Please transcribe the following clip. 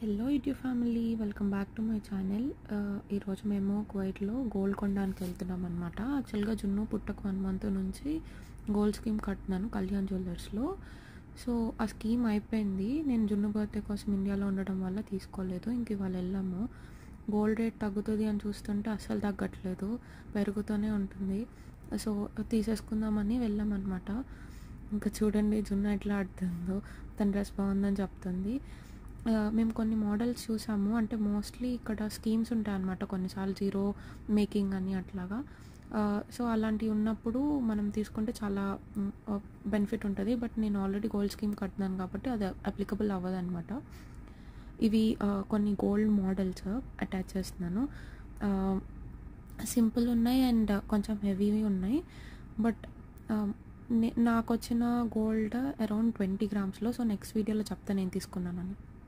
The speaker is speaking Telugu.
Hello YouTube family, welcome back to my channel. ఈరోజు మేము కువైట్లో గోల్డ్ కొనడానికి వెళ్తున్నాం అనమాట. యాక్చువల్గా జున్ను పుట్టక 1 month నుంచి గోల్డ్ స్కీమ్ కట్టినాను కళ్యాణ్ జ్యువెలర్స్లో. సో ఆ స్కీమ్ అయిపోయింది. నేను జున్ను బర్త్డే కోసం ఇండియాలో ఉండడం వల్ల తీసుకోలేదు. ఇంక ఇవాళ వెళ్ళాము. గోల్డ్ రేట్ తగ్గుతుంది అని చూస్తుంటే అస్సలు తగ్గట్లేదు, పెరుగుతూనే ఉంటుంది. సో తీసేసుకుందామని వెళ్ళామన్నమాట. ఇంకా చూడండి జున్ను ఎట్లా ఆడుతుందో. తన డ్రెస్ బాగుందని చెప్తుంది. మేము కొన్ని మోడల్స్ చూసాము. అంటే మోస్ట్లీ ఇక్కడ స్కీమ్స్ ఉంటాయన్నమాట, కొన్నిసార్లు జీరో మేకింగ్ అని అట్లాగా. సో అలాంటివి ఉన్నప్పుడు మనం తీసుకుంటే చాలా బెనిఫిట్ ఉంటుంది. బట్ నేను ఆల్రెడీ గోల్డ్ స్కీమ్ కట్టినాను కాబట్టి అది అప్లికబుల్ అవ్వదన్నమాట. ఇవి కొన్ని గోల్డ్ మోడల్స్ అటాచ్ చేస్తున్నాను. సింపుల్ ఉన్నాయి అండ్ కొంచెం హెవీవి ఉన్నాయి. బట్ నాకు వచ్చిన gold around 20 grams. So next వీడియోలో చెప్తాను నేను తీసుకున్నానని.